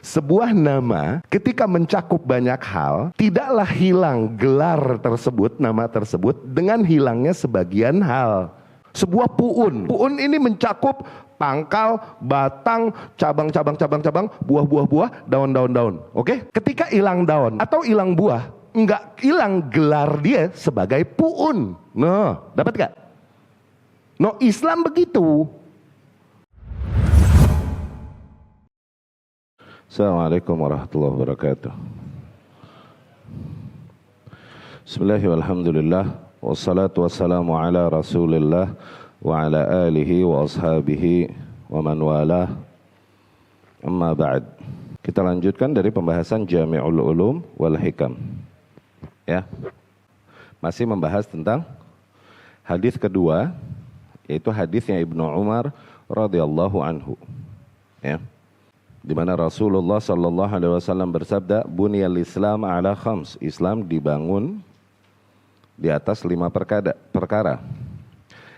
Sebuah nama ketika mencakup banyak hal, tidaklah hilang gelar tersebut, nama tersebut, dengan hilangnya sebagian hal. Sebuah puun ini mencakup pangkal, batang, cabang, buah-buah, daun. Oke? Ketika hilang daun atau hilang buah, enggak hilang gelar dia sebagai puun. Nah, dapat gak? No, Islam begitu. Assalamualaikum warahmatullahi wabarakatuh. Bismillahirrahmanirrahim. Wassalatu wassalamu ala rasulillah wa ala alihi wa ashabihi wa man walah. Amma ba'd. Kita lanjutkan dari pembahasan Jami'ul Ulum wal Hikam. Ya. Masih membahas tentang hadis kedua, yaitu hadisnya Ibnu Umar radhiyallahu anhu. Ya. Di mana Rasulullah sallallahu alaihi wasallam bersabda, "Bunyal Islam ala khams." Islam dibangun di atas 5 perkara,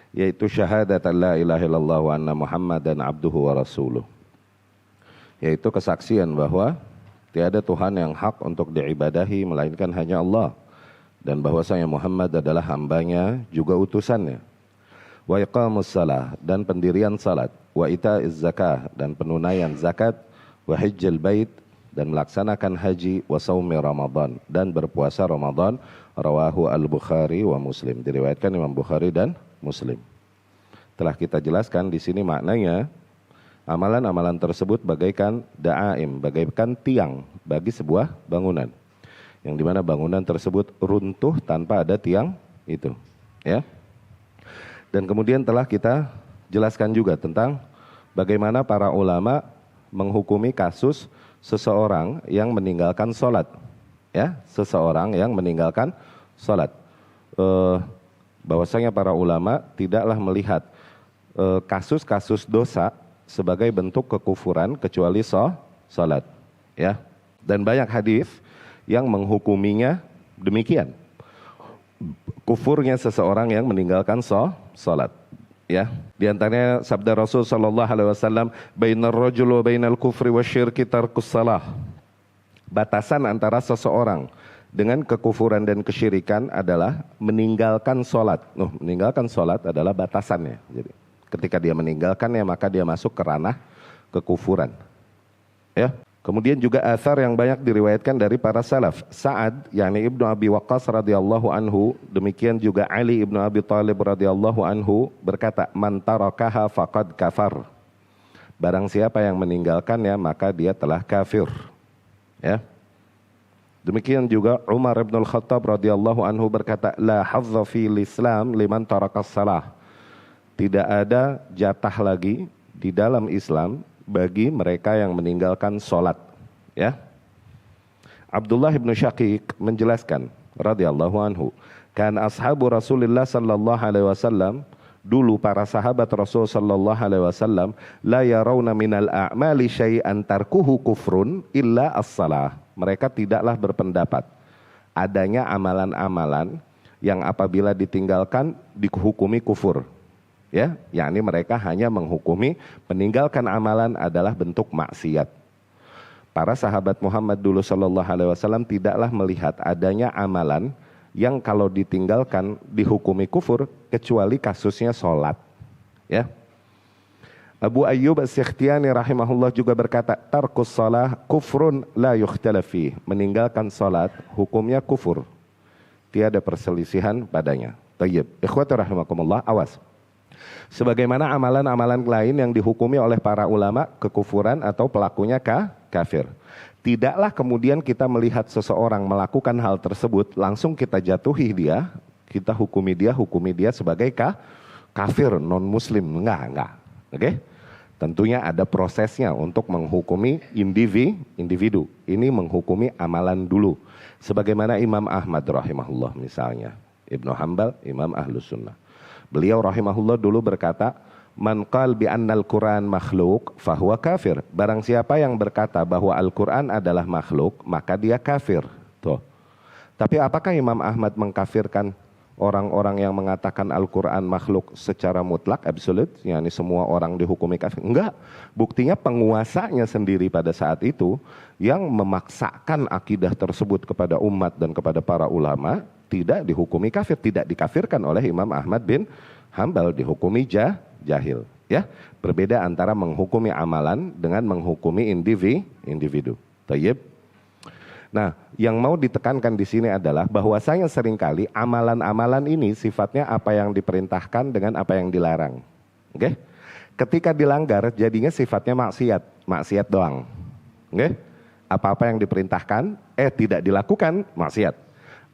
yaitu syahadat la ilaha illallah wa anna Muhammadan abduhu wa rasuluh. Yaitu kesaksian bahwa tiada Tuhan yang hak untuk diibadahi melainkan hanya Allah, dan bahwasanya Muhammad adalah hambanya juga utusannya. Wa iqamus shalah, dan pendirian salat, wa itaiz zakah, dan penunaian zakat, wa hajjal bait, dan melaksanakan haji, wa saumi Ramadan, dan berpuasa Ramadan. Rawahu al-Bukhari wa Muslim, diriwayatkan Imam Bukhari dan Muslim. Telah kita jelaskan di sini maknanya, amalan-amalan tersebut bagaikan da'aim, bagaikan tiang bagi sebuah bangunan, yang dimana bangunan tersebut runtuh tanpa ada tiang itu, ya. Dan kemudian telah kita jelaskan juga tentang bagaimana para ulama menghukumi kasus seseorang yang meninggalkan sholat, ya, seseorang yang meninggalkan sholat. Bahwasanya para ulama tidaklah melihat kasus-kasus dosa sebagai bentuk kekufuran kecuali sholat, ya. Dan banyak hadis yang menghukuminya demikian, kufurnya seseorang yang meninggalkan sholat. Ya, di antaranya sabda Rasul sallallahu alaihi wasallam, "Bainar rajul wa bainal kufri wasyirki tarkus shalah." Batasan antara seseorang dengan kekufuran dan kesyirikan adalah meninggalkan sholat. Meninggalkan sholat adalah batasannya. Jadi, ketika dia meninggalkannya maka dia masuk ke ranah kekufuran. Ya. Kemudian juga athar yang banyak diriwayatkan dari para salaf. Sa'ad, yakni Ibnu Abi Waqqas radhiyallahu anhu, demikian juga Ali Ibnu Abi Thalib radhiyallahu anhu berkata, "Man tarakaha faqad kafar." Barang siapa yang meninggalkannya maka dia telah kafir. Ya. Demikian juga Umar Ibn Al-Khattab radhiyallahu anhu berkata, "La hadza fil Islam liman tarakas salah." Tidak ada jatah lagi di dalam Islam bagi mereka yang meninggalkan sholat, ya. Abdullah bin Syaqiq menjelaskan radhiyallahu anhu, kan ashabu Rasulullah sallallahu alaihi wasallam, dulu para sahabat Rasul sallallahu alaihi wasallam, la yarawna minal a'mali syai'an tarkuhu kufrun illa as-salah. Mereka tidaklah berpendapat adanya amalan-amalan yang apabila ditinggalkan dihukumi kufur. Ya, yakni mereka hanya menghukumi meninggalkan amalan adalah bentuk maksiat. Para sahabat Muhammad dulu sallallahu alaihi wasallam tidaklah melihat adanya amalan yang kalau ditinggalkan dihukumi kufur kecuali kasusnya sholat. Ya. Abu Ayyub As-Sikhtiyani rahimahullah juga berkata, tarkus shalah kufrun la yukhtalafi. Meninggalkan sholat hukumnya kufur, tiada perselisihan padanya. Tayyib. Ikhwati rahimakumullah, awas. Sebagaimana amalan-amalan lain yang dihukumi oleh para ulama kekufuran atau pelakunya kafir. Tidaklah kemudian kita melihat seseorang melakukan hal tersebut langsung kita jatuhi dia, kita hukumi dia sebagai kafir, non muslim. Enggak. Oke? Tentunya ada prosesnya untuk menghukumi individu. Ini menghukumi amalan dulu. Sebagaimana Imam Ahmad rahimahullah misalnya, Ibnu Hanbal, Imam Ahlus Sunnah. Beliau rahimahullah dulu berkata, "Man qal bi annal Qur'an makhluk fahuwa kafir." Barang siapa yang berkata bahwa Al-Qur'an adalah makhluk, maka dia kafir. Tuh. Tapi apakah Imam Ahmad mengkafirkan orang-orang yang mengatakan Al-Quran makhluk secara mutlak, absolute, yakni semua orang dihukumi kafir. Enggak, buktinya penguasanya sendiri pada saat itu yang memaksakan akidah tersebut kepada umat dan kepada para ulama tidak dihukumi kafir, tidak dikafirkan oleh Imam Ahmad bin Hambal, dihukumi jahil. Ya, berbeda antara menghukumi amalan dengan menghukumi individu. Tayyib. Nah, yang mau ditekankan di sini adalah bahwasanya seringkali amalan-amalan ini sifatnya apa yang diperintahkan dengan apa yang dilarang. Oke? Ketika dilanggar jadinya sifatnya maksiat doang. Oke? Apa-apa yang diperintahkan tidak dilakukan, maksiat.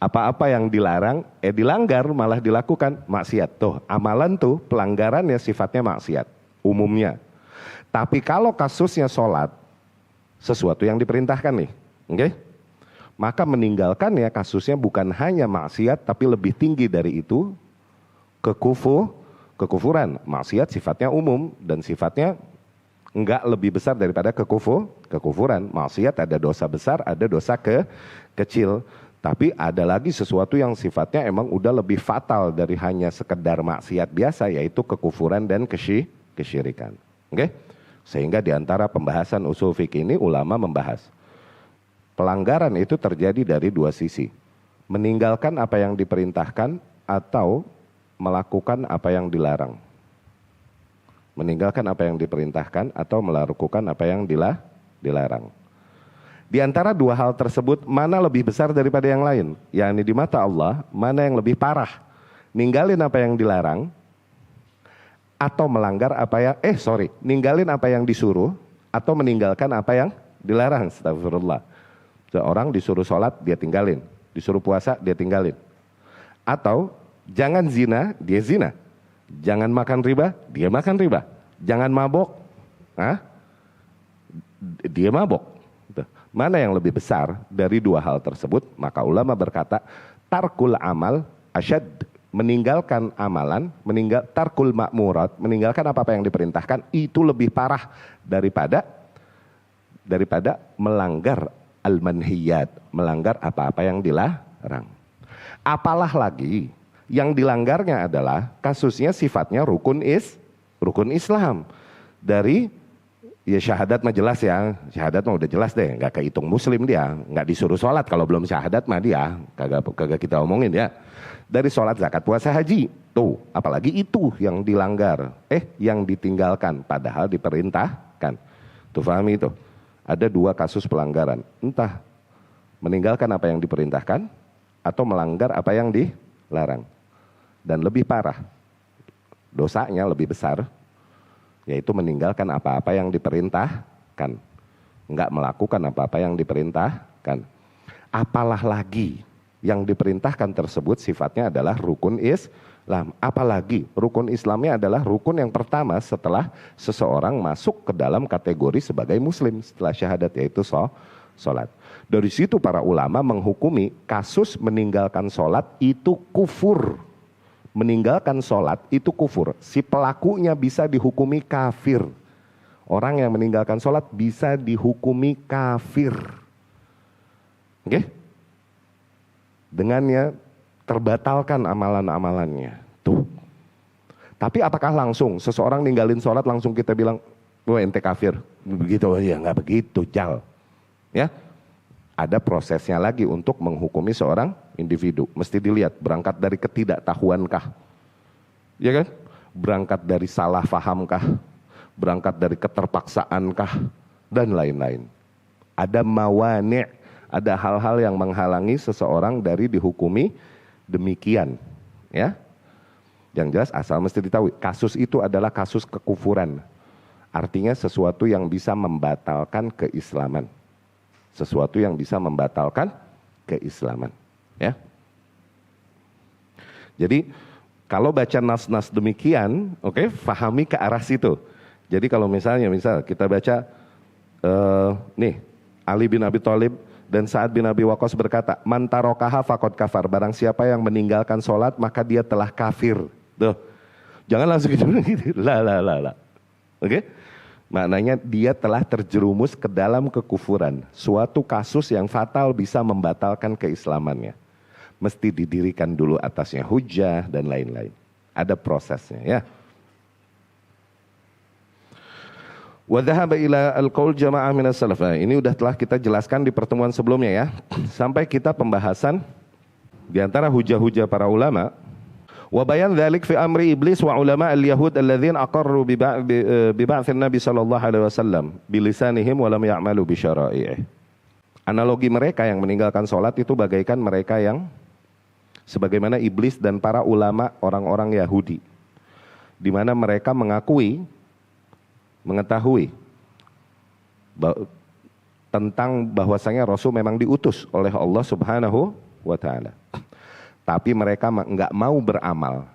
Apa-apa yang dilarang dilanggar malah dilakukan, maksiat. Tuh, amalan tuh pelanggarannya sifatnya maksiat umumnya. Tapi kalau kasusnya sholat, sesuatu yang diperintahkan nih, oke? Maka meninggalkannya kasusnya bukan hanya maksiat tapi lebih tinggi dari itu, kekufuran. Maksiat sifatnya umum dan sifatnya enggak lebih besar daripada kekufuran. Maksiat ada dosa besar, ada dosa kecil. Tapi ada lagi sesuatu yang sifatnya emang udah lebih fatal dari hanya sekedar maksiat biasa, yaitu kekufuran dan kesyirikan. Oke? Sehingga di antara pembahasan usul fikih ini ulama membahas pelanggaran itu terjadi dari dua sisi. Meninggalkan apa yang diperintahkan atau melakukan apa yang dilarang. Meninggalkan apa yang diperintahkan atau melakukan apa yang dilarang. Di antara dua hal tersebut, mana lebih besar daripada yang lain? Yakni di mata Allah, mana yang lebih parah? Ninggalin apa yang dilarang atau melanggar apa yang ninggalin apa yang disuruh atau meninggalkan apa yang dilarang. Astagfirullah. Seorang disuruh sholat, dia tinggalin. Disuruh puasa, dia tinggalin. Atau jangan zina, dia zina. Jangan makan riba, dia makan riba. Jangan mabok, dia mabok. Mana yang lebih besar dari dua hal tersebut? Maka ulama berkata, tarkul amal asyad, meninggalkan amalan, tarkul ma'murat, meninggalkan apa-apa yang diperintahkan, itu lebih parah daripada melanggar al-manhiyat, melanggar apa-apa yang dilarang. Apalah lagi yang dilanggarnya adalah kasusnya sifatnya rukun Islam. Dari ya syahadat mah jelas ya, syahadat mah udah jelas deh, nggak kehitung muslim dia, nggak disuruh sholat kalau belum syahadat mah dia, kagak kita omongin ya. Dari sholat, zakat, puasa, haji, tuh apalagi itu yang dilanggar, yang ditinggalkan padahal diperintahkan. Tuh pahami itu. Ada dua kasus pelanggaran, entah meninggalkan apa yang diperintahkan atau melanggar apa yang dilarang. Dan lebih parah, dosanya lebih besar, yaitu meninggalkan apa-apa yang diperintahkan, enggak melakukan apa-apa yang diperintahkan. Apalah lagi yang diperintahkan tersebut sifatnya adalah rukun Islam. Apalagi rukun Islamnya adalah rukun yang pertama setelah seseorang masuk ke dalam kategori sebagai muslim setelah syahadat, yaitu sholat. Dari situ para ulama menghukumi kasus meninggalkan sholat itu kufur. Meninggalkan sholat itu kufur. Si pelakunya bisa dihukumi kafir. Orang yang meninggalkan sholat bisa dihukumi kafir. Oke? Dengannya terbatalkan amalan-amalannya. Tuh. Tapi apakah langsung seseorang ninggalin sholat langsung kita bilang, wah ente kafir? Begitu ya, nggak begitu, Jal. Ya, ada prosesnya lagi untuk menghukumi seorang individu. Mesti dilihat berangkat dari ketidaktahuankah, ya kan? Berangkat dari salah fahamkah, berangkat dari keterpaksaankah, dan lain-lain. Ada mawani', ada hal-hal yang menghalangi seseorang dari dihukumi demikian, ya. Yang jelas asal mesti diketahui, kasus itu adalah kasus kekufuran. Artinya sesuatu yang bisa membatalkan keislaman. Sesuatu yang bisa membatalkan keislaman, ya. Jadi kalau baca nas-nas demikian, fahami ke arah situ. Jadi kalau misal kita baca nih Ali bin Abi Thalib dan Sa'ad bin Abi Waqqas berkata, man tarokaha faqad kafar, barang siapa yang meninggalkan sholat maka dia telah kafir. Tuh, jangan langsung gitu. Lah. Oke? Maknanya dia telah terjerumus ke dalam kekufuran. Suatu kasus yang fatal bisa membatalkan keislamannya. mesti didirikan dulu atasnya hujjah dan lain-lain. Ada prosesnya ya. Wa dhahaba ila al-qaul jama'ah minas salaf. Ini udah telah kita jelaskan di pertemuan sebelumnya ya. Sampai kita pembahasan di antara hujah-hujah para ulama. Wa bayan dzalik fi amri iblis wa ulama al-yahud alladzina aqarru bi ba'tsin nabi sallallahu alaihi wasallam bilisanihim wa lam ya'malu bi syara'i'ih. Analogi mereka yang meninggalkan sholat itu bagaikan mereka yang sebagaimana iblis dan para ulama orang-orang Yahudi, di mana mereka mengetahui tentang bahwasanya Rasul memang diutus oleh Allah Subhanahu wa Ta'ala, tapi mereka nggak mau beramal,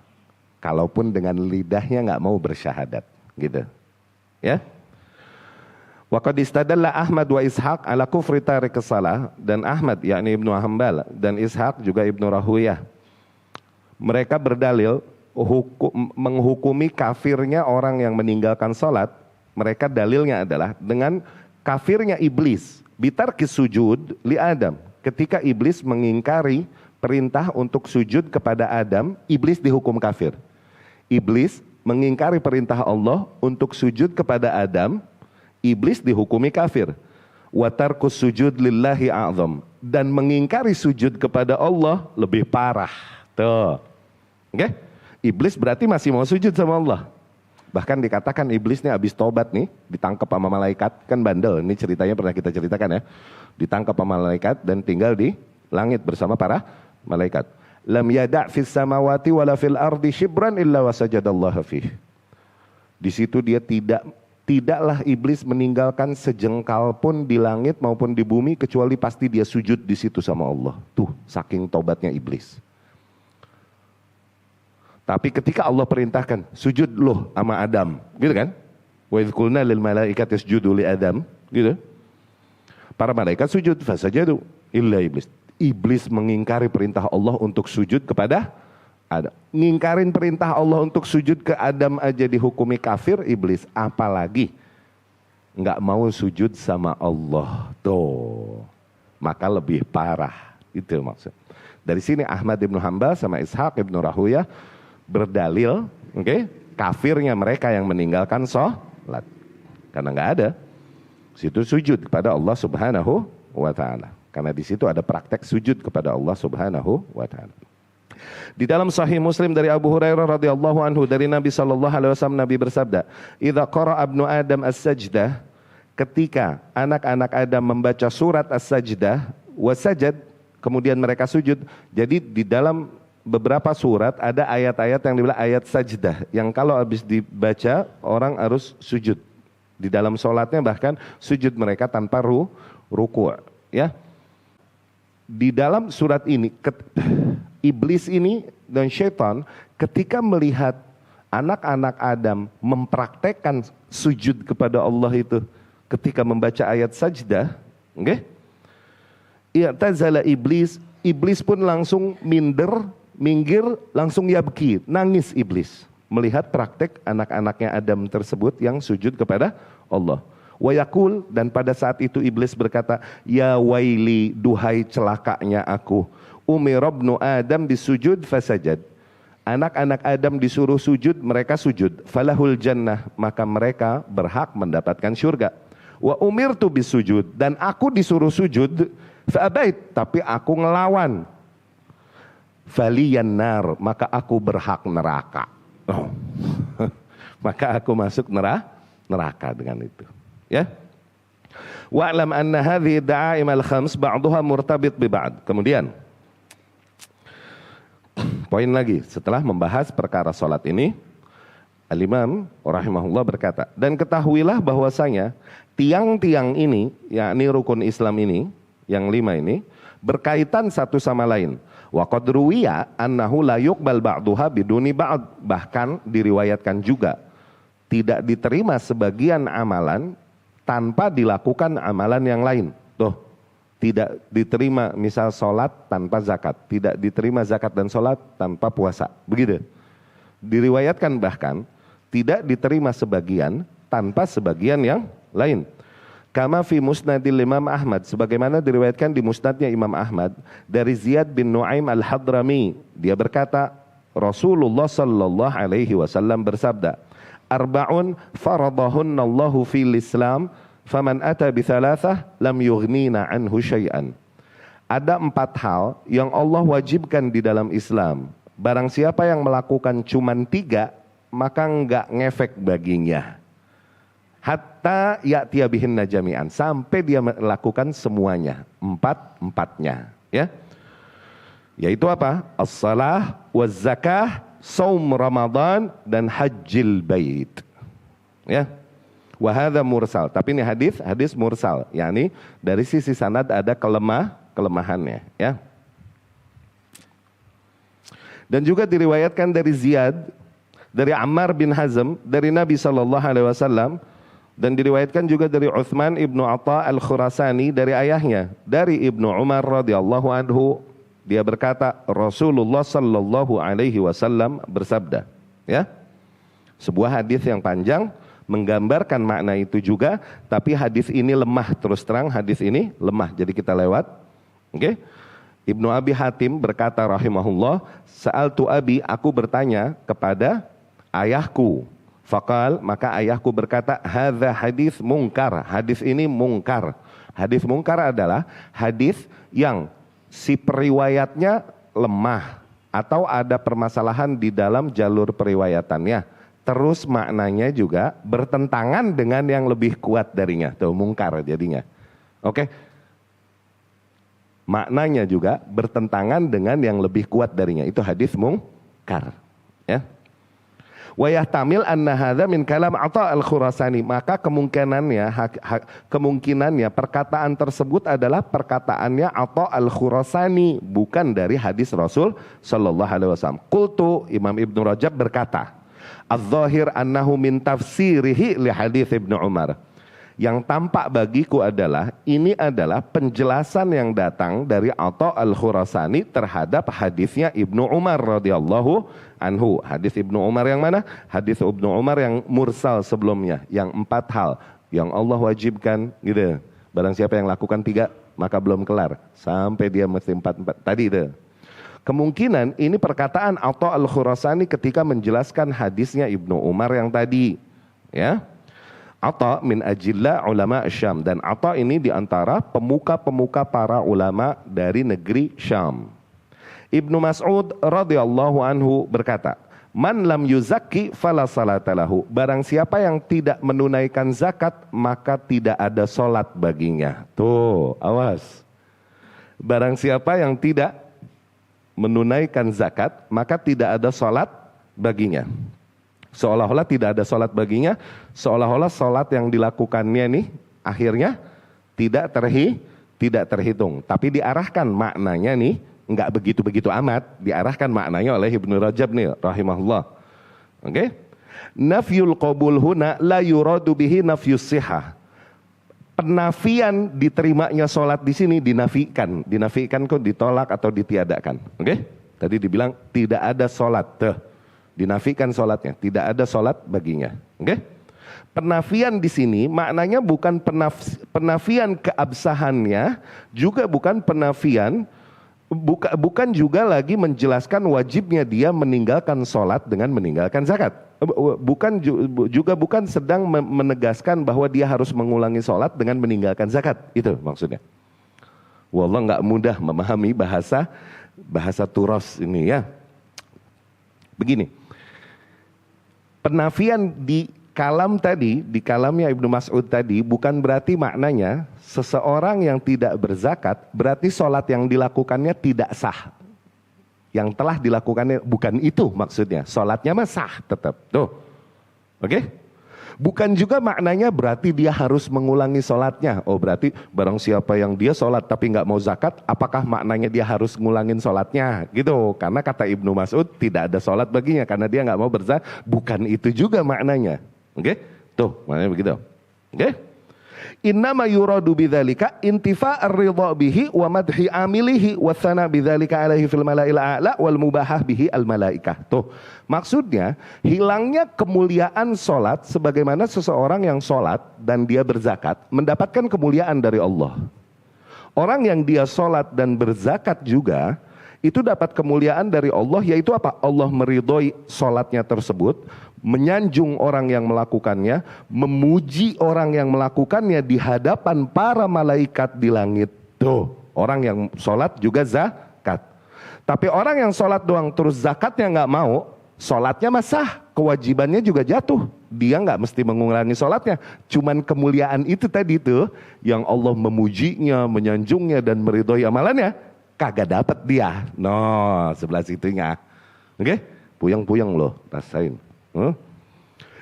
kalaupun dengan lidahnya nggak mau bersyahadat, gitu, ya. Wa qad istadalla Ahmad wa Ishaq ala kufri tarikus shalah, dan Ahmad yakni Ibnu Hanbal dan Ishaq juga Ibnu Rahuyah, mereka berdalil menghukumi kafirnya orang yang meninggalkan salat. Mereka dalilnya adalah dengan kafirnya iblis bitarkis sujud li Adam. Ketika iblis mengingkari perintah untuk sujud kepada Adam, iblis dihukum kafir. Iblis mengingkari perintah Allah untuk sujud kepada Adam, iblis dihukumi kafir. Wa tarkus sujud lillahi a'zam, dan mengingkari sujud kepada Allah lebih parah. Tuh. Oke? Iblis berarti masih mau sujud sama Allah. Bahkan dikatakan iblis nih habis tobat nih, ditangkap sama malaikat, kan bandel. Ini ceritanya pernah kita ceritakan ya. Ditangkap sama malaikat dan tinggal di langit bersama para malaikat. Lam yada' fis samawati wala fil ardi shibran illa wasajadallaha fih. Di situ dia tidaklah iblis meninggalkan sejengkal pun di langit maupun di bumi kecuali pasti dia sujud di situ sama Allah. Tuh, saking tobatnya iblis. Tapi ketika Allah perintahkan sujud loh sama Adam, gitu kan? Wa idz qulna lil malaikati isjudu li Adam, gitu. Para malaikat sujud, fasajadu illa iblis. Iblis mengingkari perintah Allah untuk sujud kepada Adam. Ngingkarin perintah Allah untuk sujud ke Adam aja dihukumi kafir, iblis apalagi nggak mau sujud sama Allah. Tuh, maka lebih parah. Itu maksud. Dari sini Ahmad ibnu Hanbal sama Ishaq ibnu Rahuyah berdalil, kafirnya mereka yang meninggalkan sholat, karena nggak ada situ sujud kepada Allah Subhanahu wa Ta'ala. Karena di situ ada praktek sujud kepada Allah Subhanahu wa Ta'ala. Di dalam Sahih Muslim dari Abu Hurairah radhiyallahu anhu dari Nabi sallallahu alaihi wasallam, Nabi bersabda, "Idza qara'a ibnu Adam as-sajdah," ketika anak-anak Adam membaca surat as-sajdah, wa sajad, kemudian mereka sujud. Jadi di dalam beberapa surat ada ayat-ayat yang dibilang ayat sajdah, yang kalau habis dibaca orang harus sujud. Di dalam sholatnya bahkan sujud mereka tanpa ruku', ya. Di dalam surat ini iblis ini dan syaitan ketika melihat anak-anak Adam mempraktekkan sujud kepada Allah itu ketika membaca ayat sajdah, i'tazala iblis pun langsung minggir, langsung yabki, nangis iblis melihat praktek anak-anaknya Adam tersebut yang sujud kepada Allah. Wa yaqul, dan pada saat itu iblis berkata, ya waili, duhai celakanya aku, umirabnu Adam bisujud fasajad. Anak-anak Adam disuruh sujud, mereka sujud. Falahul jannah, maka mereka berhak mendapatkan syurga. Wa umirtu bisujud, dan aku disuruh sujud, fa'abait, tapi aku ngelawan. Faliyan nar, maka aku berhak neraka. Oh. Maka aku masuk neraka dengan itu. Ya. Wa'lam anna hadhihi da'aim al-khams ba'daha murtabit bi ba'd. Kemudian poin lagi setelah membahas perkara salat ini, Al-Imam rahimahullah berkata, dan ketahuilah bahwasanya tiang-tiang ini, yakni rukun Islam ini, yang 5 ini berkaitan satu sama lain. Wa qad ruwiya annahu la yuqbal ba'daha biduni ba'd. Bahkan diriwayatkan juga tidak diterima sebagian amalan tanpa dilakukan amalan yang lain. Tuh, tidak diterima misal sholat tanpa zakat, tidak diterima zakat dan sholat tanpa puasa, begitu. Diriwayatkan bahkan tidak diterima sebagian tanpa sebagian yang lain. Kama fi musnadil Imam Ahmad, sebagaimana diriwayatkan di musnadnya Imam Ahmad dari Ziyad bin Nu'aim al-Hadrami. Dia berkata, Rasulullah sallallahu alaihi wasallam bersabda, arba'un faradahunna Allahu fil Islam, faman ata bi thalathah lam yughnina anhu syai'an. Ada 4 hal yang Allah wajibkan di dalam Islam. Barang siapa yang melakukan cuman 3, maka enggak ngefek baginya. Hatta ya'tiya bihinna jami'an, sampai dia melakukan semuanya, 4-4-nya, ya. Yaitu apa? As-salah, waz-zakah, saum Ramadan, dan hajjil bait. Ya. Wa hadza mursal. Tapi ini hadis mursal, yakni dari sisi sanad ada kelemahannya, ya. Dan juga diriwayatkan dari Ziyad, dari Ammar bin Hazm, dari Nabi sallallahu alaihi wasallam, dan diriwayatkan juga dari Uthman ibnu Atha al-Khurasani dari ayahnya, dari Ibnu Umar radhiyallahu anhu. Dia berkata, Rasulullah sallallahu alaihi wasallam bersabda, ya. Sebuah hadis yang panjang menggambarkan makna itu juga, tapi hadis ini lemah, terus terang hadis ini lemah, jadi kita lewat. Oke. Ibnu Abi Hatim berkata rahimahullah, sa'altu abi, aku bertanya kepada ayahku. Faqal, maka ayahku berkata, hadza hadis mungkar. Hadis ini mungkar. Hadis mungkar adalah hadis yang si periwayatnya lemah atau ada permasalahan di dalam jalur periwayatannya. Terus maknanya juga bertentangan dengan yang lebih kuat darinya. Tuh, mungkar jadinya. Oke. Maknanya juga bertentangan dengan yang lebih kuat darinya. Itu hadis mungkar. Ya. Wa yahtamil anna hadza min kalam Atha al-Khurasani, maka kemungkinannya perkataan tersebut adalah perkataannya Atha al-Khurasani, bukan dari hadis Rasul sallallahu alaihi wasallam. Qultu, Imam Ibnu Rajab berkata, adz-dzahir annahu min tafsirihi li hadis Ibnu Umar. Yang tampak bagiku adalah ini adalah penjelasan yang datang dari Atha al-Khurasani terhadap hadisnya Ibnu Umar radhiyallahu anhu. Hadis Ibnu Umar yang mana? Hadis Ibnu Umar yang mursal sebelumnya, yang 4 hal yang Allah wajibkan gitu. Barang siapa yang lakukan 3 maka belum kelar, sampai dia mesti 4 tadi itu. Kemungkinan ini perkataan Atha al-Khurasani ketika menjelaskan hadisnya Ibnu Umar yang tadi, ya. Atha min ajilla ulama Syam, dan Atha ini diantara pemuka-pemuka para ulama dari negeri Syam. Ibnu Mas'ud radhiyallahu anhu berkata, man lam yuzakki fala salata lahu. Barang siapa yang tidak menunaikan zakat maka tidak ada solat baginya. Tuh, awas. Barang siapa yang tidak menunaikan zakat maka tidak ada solat baginya. Seolah-olah tidak ada solat baginya, seolah-olah solat yang dilakukannya nih akhirnya tidak terhitung. Tapi diarahkan maknanya nih, enggak begitu-begitu amat, diarahkan maknanya oleh Ibnu Rajab nih rahimahullah. Oke? Nafyul qabul huna la yuradu bihi nafyus sihah. Penafian diterimanya solat di sini dinafikan kok, ditolak atau ditiadakan. Oke? Tadi dibilang tidak ada solat. Dinafikan solatnya, tidak ada solat baginya. Oke? Penafian di sini maknanya bukan penafian keabsahannya, juga bukan penafian, bukan juga lagi menjelaskan wajibnya dia meninggalkan solat dengan meninggalkan zakat. Bukan sedang menegaskan bahwa dia harus mengulangi solat dengan meninggalkan zakat. Itu maksudnya. Wallah nggak mudah memahami bahasa turas ini ya. Begini. Penafian di kalam tadi, di kalamnya Ibnu Mas'ud tadi, bukan berarti maknanya seseorang yang tidak berzakat berarti sholat yang dilakukannya tidak sah. Yang telah dilakukannya bukan itu maksudnya. Sholatnya mah sah tetap. Tuh, oke? Bukan juga maknanya berarti dia harus mengulangi sholatnya. Oh berarti barang siapa yang dia sholat tapi nggak mau zakat, apakah maknanya dia harus ngulangin sholatnya? Gitu. Karena kata Ibnu Mas'ud tidak ada sholat baginya karena dia nggak mau berzakat. Bukan itu juga maknanya. Oke? Tuh maknanya begitu. Oke? Innama yuradu bidzalika intifa' ar-ridha bihi wa madhi amilihi wa tsana bidzalika alaihi fil mala'il a'la wal mubahah bihi al malaikah. Tuh, maksudnya hilangnya kemuliaan solat sebagaimana seseorang yang solat dan dia berzakat mendapatkan kemuliaan dari Allah. Orang yang dia solat dan berzakat juga itu dapat kemuliaan dari Allah, yaitu apa? Allah meridhoi solatnya tersebut, menyanjung orang yang melakukannya, memuji orang yang melakukannya di hadapan para malaikat di langit. Tuh, orang yang solat juga zakat. Tapi orang yang solat doang terus zakatnya nggak mau, solatnya mah sah, kewajibannya juga jatuh. Dia nggak mesti mengulangi solatnya. Cuman kemuliaan itu tadi tuh, yang Allah memujinya, menyanjungnya dan meridhoi amalannya, kagak dapat dia. No, sebelah situnya. Oke? Puyeng-puyeng loh, rasain.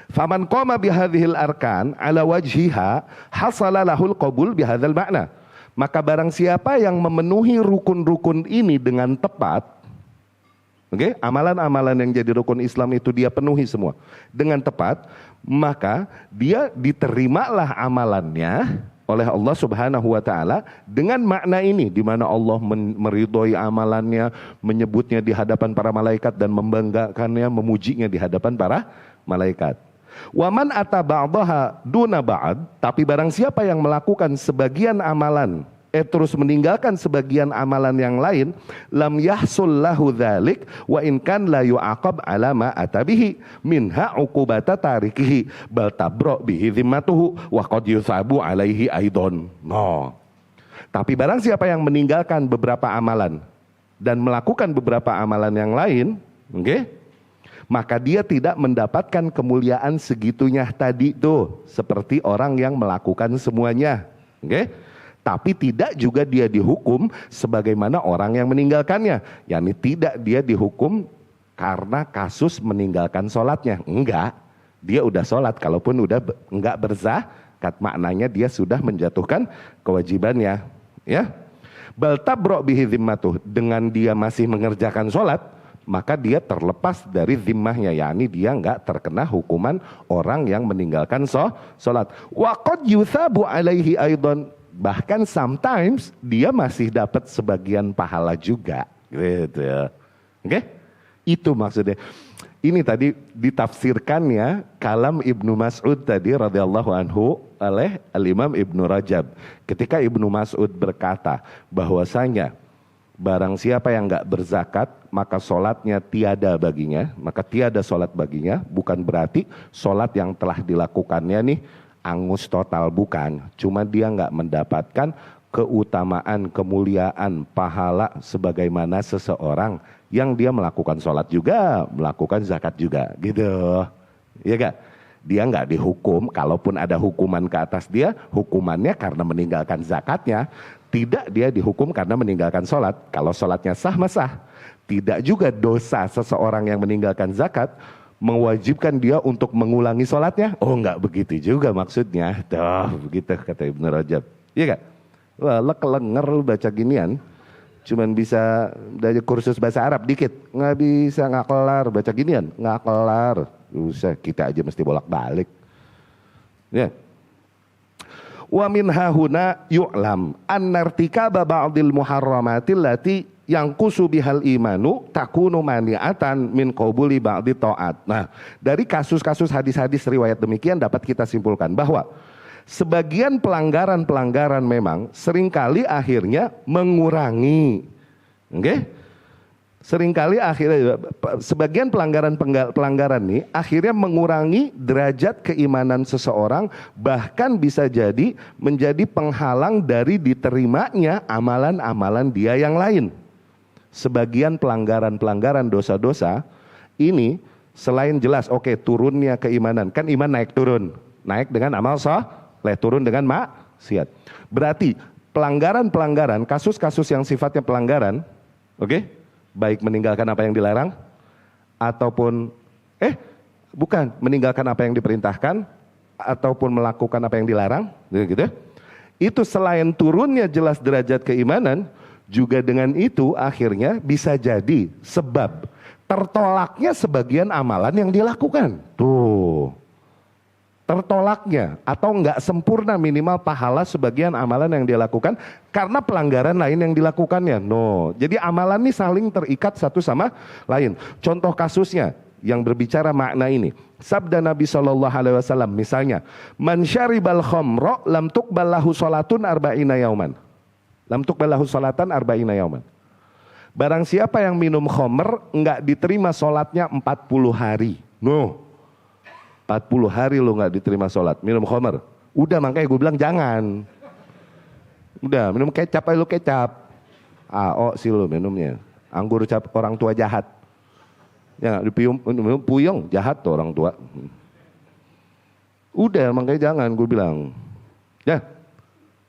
Faman qama bihadhil arkan ala wajhiha hasala lahul qabul bihadzal makna. Maka barang siapa yang memenuhi rukun-rukun ini dengan tepat, oke, amalan-amalan yang jadi rukun Islam itu dia penuhi semua dengan tepat, maka dia diterimalah amalannya oleh Allah Subhanahu wa taala dengan makna ini, di mana Allah meridhoi amalannya, menyebutnya di hadapan para malaikat dan membanggakannya, memujinya di hadapan para malaikat. Waman ata ba'daha duna ba'd, tapi barang siapa yang melakukan sebagian amalan terus meninggalkan sebagian amalan yang lain, lam yahsul lahu dzalik wa in kan la yu'aqab ala ma atabihi minha uqubata tarikihi bal tabra bihi zimmatuhu wa qad yusabu alaihi aidon. No. Tapi barang siapa yang meninggalkan beberapa amalan dan melakukan beberapa amalan yang lain, okay, maka dia tidak mendapatkan kemuliaan segitunya tadi tuh, seperti orang yang melakukan semuanya. Okay? Tapi tidak juga dia dihukum sebagaimana orang yang meninggalkannya. Yani tidak dia dihukum karena kasus meninggalkan sholatnya. Enggak, dia udah sholat, kalaupun udah enggak berzakat, maknanya dia sudah menjatuhkan kewajibannya. Ya, bal tabra bihi zimmatuh, dengan dia masih mengerjakan sholat, maka dia terlepas dari zimmahnya, yakni dia enggak terkena hukuman orang yang meninggalkan sholat. Wa qad yusabu alaihi aidan, bahkan sometimes dia masih dapat sebagian pahala juga, gitu ya. Oke? Itu maksudnya. Ini tadi ditafsirkannya kalam Ibnu Mas'ud tadi radhiyallahu anhu oleh Al-Imam Ibnu Rajab. Ketika Ibnu Mas'ud berkata bahwasanya barang siapa yang enggak berzakat maka solatnya tiada baginya, maka tiada solat baginya, bukan berarti solat yang telah dilakukannya nih angus total, bukan. Cuma dia nggak mendapatkan keutamaan, kemuliaan, pahala sebagaimana seseorang yang dia melakukan sholat juga, melakukan zakat juga, gitu. Iya gak? Dia nggak dihukum, kalaupun ada hukuman ke atas dia, hukumannya karena meninggalkan zakatnya. Tidak dia dihukum karena meninggalkan sholat. Kalau sholatnya sah, sah. Tidak juga dosa seseorang yang meninggalkan zakat mewajibkan dia untuk mengulangi sholatnya. Oh, enggak begitu juga maksudnya. Tuh, begitu kata Ibnu Rajab. Iya gak? Wah, kelenger lu baca ginian. Cuman bisa dari kursus bahasa Arab dikit. Nggak bisa, nggak kelar baca ginian. Nggak kelar. Usah, kita aja mesti bolak-balik. Ya. Wa min hahuna yu'lam annartikaba ba'dil muharramatil lati yang kusubihal imanu takunu mani'atan min qabuli ba'di ta'at. Nah, dari kasus-kasus hadis-hadis riwayat demikian dapat kita simpulkan bahwa sebagian pelanggaran-pelanggaran memang seringkali akhirnya mengurangi. Oke? Seringkali akhirnya sebagian pelanggaran nih akhirnya mengurangi derajat keimanan seseorang, bahkan bisa jadi menjadi penghalang dari diterimanya amalan-amalan dia yang lain. Sebagian pelanggaran-pelanggaran dosa-dosa ini selain jelas oke, turunnya keimanan, kan iman naik turun, naik dengan amal saleh, turun dengan maksiat. Berarti pelanggaran-pelanggaran, kasus-kasus yang sifatnya pelanggaran, oke, baik meninggalkan apa yang dilarang ataupun bukan meninggalkan apa yang diperintahkan ataupun melakukan apa yang dilarang, gitu. Itu selain turunnya jelas derajat keimanan, juga dengan itu akhirnya bisa jadi sebab tertolaknya sebagian amalan yang dilakukan. Tuh. tertolaknya atau nggak sempurna minimal pahala sebagian amalan yang dia lakukan karena pelanggaran lain yang dilakukannya. No, jadi amalan ini saling terikat satu sama lain. Contoh kasusnya yang berbicara makna ini, sabda Nabi SAW misalnya, man syaribal khamra lam tuqbal lahu salatun arba'ina yauman. Lam tuqbal lahu salatan arba'ina yauman. Barang siapa yang minum khamr nggak diterima sholatnya 40 hari. No. 40 hari lo nggak diterima sholat, minum khamr. Udah, makanya gue bilang jangan. Udah, minum kecap aja lo, kecap. AO sih lo minumnya. Anggur cap orang tua jahat. Ya, minum puyeng jahat tuh orang tua. Udah, makanya jangan, gue bilang. Ya.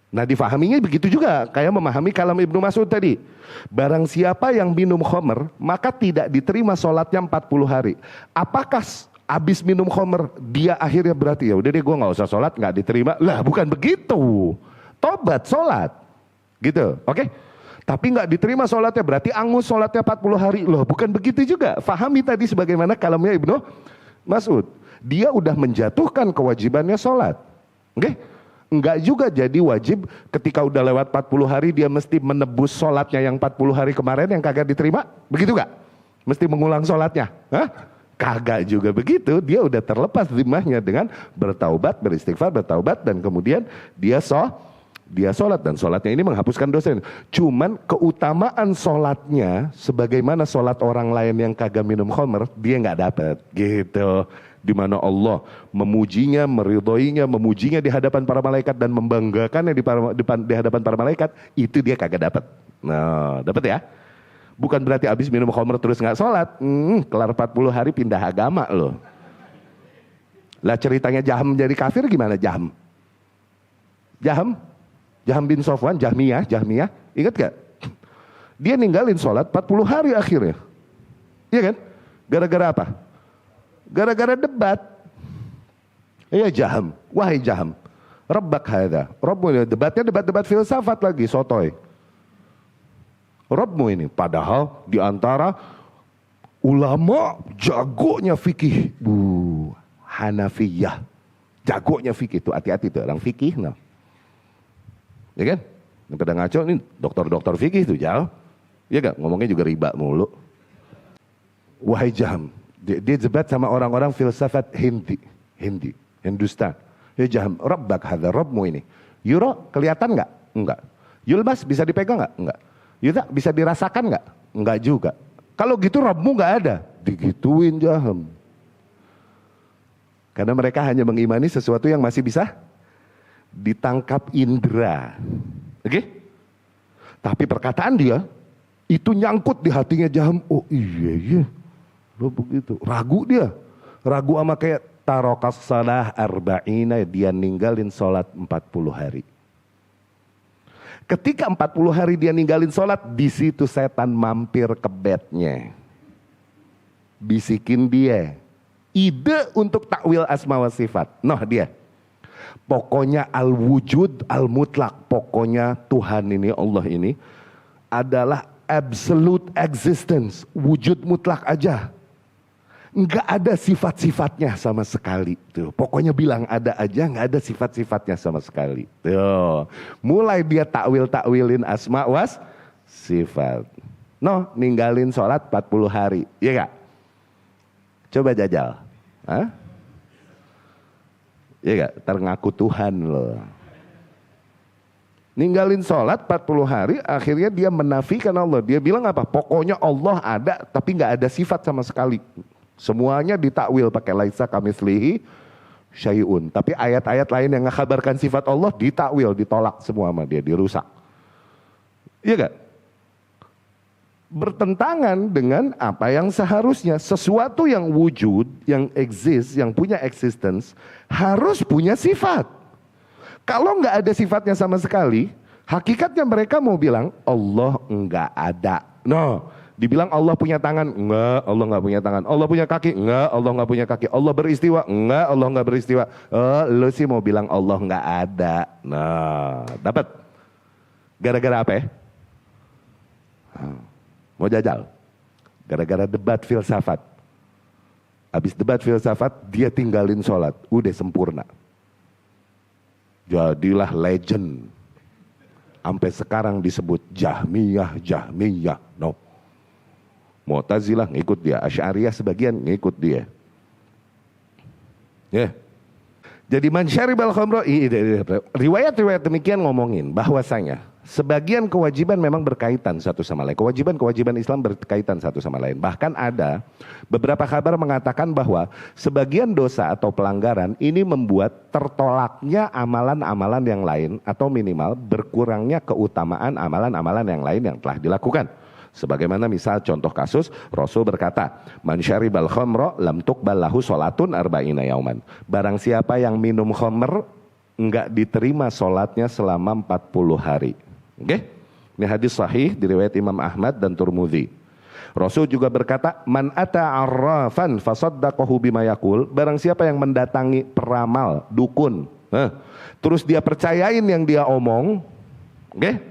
Nah, difahaminya begitu juga, kayak memahami kalam Ibnu Mas'ud tadi. Barang siapa yang minum khamr, maka tidak diterima sholatnya 40 hari. Apakah abis minum khamr dia akhirnya berarti ya udah deh gue nggak usah sholat, nggak diterima? Lah bukan begitu, tobat sholat gitu, oke? Tapi nggak diterima sholatnya berarti angus sholatnya 40 hari. Loh bukan begitu juga, fahami tadi sebagaimana kalamnya Ibnu Mas'ud. Dia udah menjatuhkan kewajibannya sholat, oke? Enggak juga jadi wajib ketika udah lewat 40 hari dia mesti menebus sholatnya yang 40 hari kemarin yang kagak diterima, begitu gak? Mesti mengulang sholatnya, hah? Kagak juga begitu, dia udah terlepas zimmahnya dengan bertaubat, beristighfar, bertaubat, dan kemudian dia sholat, dan sholatnya ini menghapuskan dosa. Cuman keutamaan sholatnya sebagaimana sholat orang lain yang kagak minum khamr, dia nggak dapat gitu. Dimana Allah memujinya, meridhoinya, memujinya di hadapan para malaikat dan membanggakannya di hadapan para malaikat, itu dia kagak dapat. Nah, dapat ya? Bukan berarti abis minum khamr terus nggak sholat. Kelar 40 hari pindah agama loh. Lah ceritanya Jaham jadi kafir gimana Jaham? Jaham bin Sofwan, Jahmiyah, ingat gak? Dia ninggalin sholat 40 hari akhirnya. Iya kan? Gara-gara apa? Gara-gara debat. Iya Jaham, wahai Jaham, Rabbak hadha. Rabbmu, debatnya debat filsafat lagi, sotoy. Rabbmu ini, padahal diantara ulama jagonya fikih, Hanafiyah, jagonya fikih tuh, hati-hati tuh orang fikih, nah, ya kan? Yang pada ngaco ini dokter fikih tuh jauh, ya kan? Ngomongnya juga riba mulu. Wahai Jaham, dia debat sama orang-orang filsafat Hindustan. Ya Jaham, Rabbak hadha, Rabbmu ini, Yuro kelihatan nggak? Enggak. Yulbas bisa dipegang nggak? Enggak. Yuda bisa dirasakan nggak? Enggak juga. Kalau gitu Rabbmu nggak ada, digituin Jaham. Karena mereka hanya mengimani sesuatu yang masih bisa ditangkap indera. Oke? Tapi perkataan dia itu nyangkut di hatinya Jaham. Oh iya. Lo begitu. Ragu dia. Ragu sama kayak tarokas salah arba'ina, dia ninggalin sholat 40 hari. Ketika 40 hari dia ninggalin sholat, di situ setan mampir ke bednya. Bisikin dia ide untuk takwil asma wa sifat. Noh dia. Pokoknya al-wujud al-mutlak. Pokoknya Tuhan ini, Allah ini adalah absolute existence. Wujud mutlak aja. Enggak ada sifat-sifatnya sama sekali. Tuh, pokoknya bilang ada aja, enggak ada sifat-sifatnya sama sekali. Tuh, mulai dia takwilin asma was sifat. No, ninggalin sholat 40 hari. Iya gak? Coba jajal. Hah? Iya gak? Terngaku Tuhan loh. Ninggalin sholat 40 hari, akhirnya dia menafikan Allah. Dia bilang apa? Pokoknya Allah ada, tapi gak ada sifat sama sekali. Semuanya ditakwil pakai laisa kamitslihi syai'un. Tapi ayat-ayat lain yang mengkabarkan sifat Allah ditakwil, ditolak semua sama dia, dirusak. Iya gak? Bertentangan dengan apa yang seharusnya. Sesuatu yang wujud, yang exist, yang punya existence, harus punya sifat. Kalau nggak ada sifatnya sama sekali, hakikatnya mereka mau bilang Allah nggak ada. No. Dibilang Allah punya tangan, enggak, Allah nggak punya tangan. Allah punya kaki, enggak, Allah nggak punya kaki. Allah beristiwa, enggak, Allah nggak beristiwa. Lo sih mau bilang Allah nggak ada. Nah, dapat. Gara-gara apa ya? Mau jajal? Gara-gara debat filsafat. Habis debat filsafat, dia tinggalin sholat. Udah sempurna. Jadilah legend. Sampai sekarang disebut Jahmiyah. No. Mu'tazilah ngikut dia. Asy'ariyah sebagian ngikut dia. Ya. Jadi man syaribal khamra, riwayat-riwayat demikian ngomongin bahwasanya sebagian kewajiban memang berkaitan satu sama lain. Kewajiban Islam berkaitan satu sama lain. Bahkan ada beberapa kabar mengatakan bahwa sebagian dosa atau pelanggaran ini membuat tertolaknya amalan-amalan yang lain atau minimal berkurangnya keutamaan amalan-amalan yang lain yang telah dilakukan. Sebagaimana misal contoh kasus Rasul berkata, man syaribal khamra lam tuqbal lahu salatun arba'ina yauman. Barang siapa yang minum khamr enggak diterima salatnya selama 40 hari. Oke? Ini hadis sahih diriwayat Imam Ahmad dan Tirmidzi. Rasul juga berkata, man ata arrafan fasaddaqahu bima yaqul. Barang siapa yang mendatangi peramal, dukun, terus dia percayain yang dia omong, oke?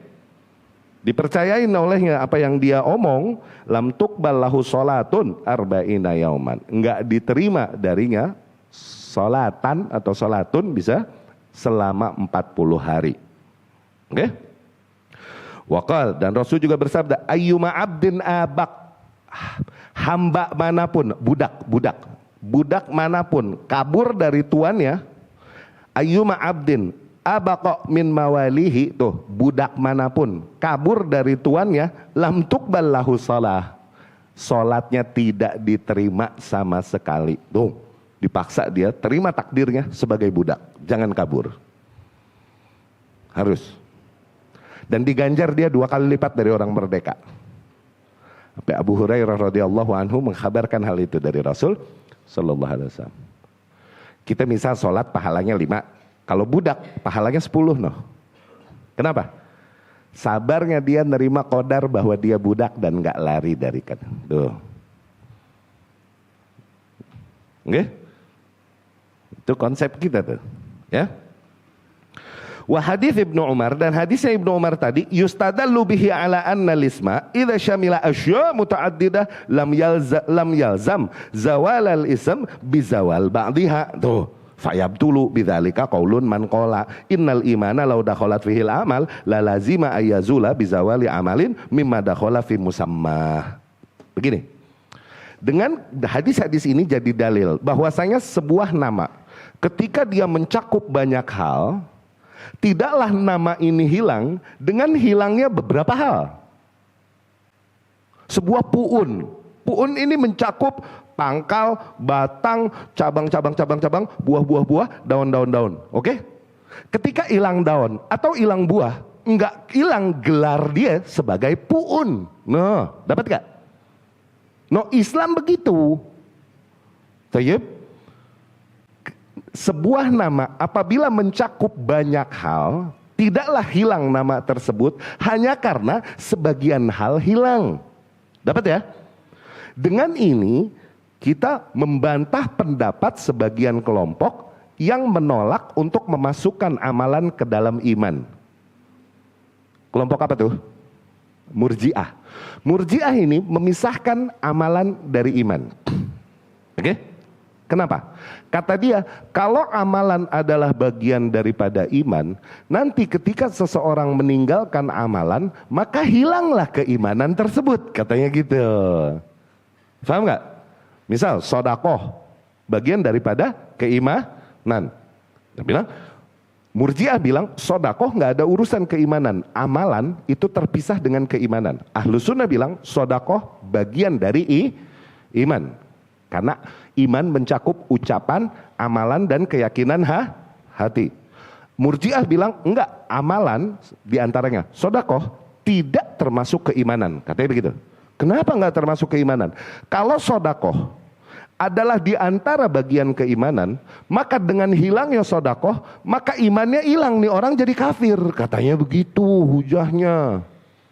Dipercayain olehnya apa yang dia omong, lam tuqbal lahu salatun arba'ina yauman. Enggak diterima darinya salatan atau salatun bisa selama 40 hari. Oke? Waqal, dan Rasul juga bersabda, ayyuma abdin abak, hamba manapun, budak manapun kabur dari tuannya, ayyuma abdin abaqo min mawalihi, tuh budak manapun kabur dari tuannya, lam tuqbal lahu shalah, salatnya tidak diterima sama sekali. Tuh dipaksa dia terima takdirnya sebagai budak, jangan kabur, harus, dan diganjar dia 2 kali lipat dari orang merdeka. Sampai Abu Hurairah radhiyallahu anhu mengkhabarkan hal itu dari Rasul sallallahu alaihi wasallam. Kita misal sholat pahalanya 5, kalau budak pahalanya 10 noh. Kenapa? Sabarnya dia nerima qadar bahwa dia budak dan nggak lari dari kan. Tuh. Oke? Itu konsep kita tuh, ya. Wa hadits Ibnu Umar, dan hadisnya Ibnu Umar tadi, yustadallu bihi ala anna lisma idza syamila asya mutaaddidah lam yalzam zawal al ism bizawal ba'dihha. Tuh. Fayabtulu bidzalika qaulun man qala innal imana law dakhalat fihil amal la lazima ayazula bizawali amalin mimma dakhala fi musamma. Begini. Dengan hadis-hadis ini jadi dalil bahwasanya sebuah nama ketika dia mencakup banyak hal, tidaklah nama ini hilang dengan hilangnya beberapa hal. Sebuah pu'un ini mencakup pangkal, batang, cabang, buah-buah, daun. Oke? Ketika hilang daun atau hilang buah, enggak hilang gelar dia sebagai pu'un. Nah, dapat gak? No, Islam begitu. Tayyib. Sebuah nama apabila mencakup banyak hal, tidaklah hilang nama tersebut hanya karena sebagian hal hilang. Dapat ya? Dengan ini kita membantah pendapat sebagian kelompok yang menolak untuk memasukkan amalan ke dalam iman. Kelompok apa tuh? Murji'ah. Murji'ah ini memisahkan amalan dari iman. Oke? Kenapa? Kata dia, kalau amalan adalah bagian daripada iman, nanti ketika seseorang meninggalkan amalan, maka hilanglah keimanan tersebut. Katanya gitu. Paham nggak? Misal sodakoh, bagian daripada keimanan. Dia bilang, Murji'ah bilang sodakoh nggak ada urusan keimanan, amalan itu terpisah dengan keimanan. Ahlus Sunnah bilang sodakoh bagian dari iman, karena iman mencakup ucapan, amalan dan keyakinan hati. Murji'ah bilang enggak, amalan diantaranya sodakoh tidak termasuk keimanan, katanya begitu. Kenapa enggak termasuk keimanan? Kalau sodakoh adalah di antara bagian keimanan, maka dengan hilangnya sodakoh, maka imannya hilang, nih orang jadi kafir. Katanya begitu hujahnya.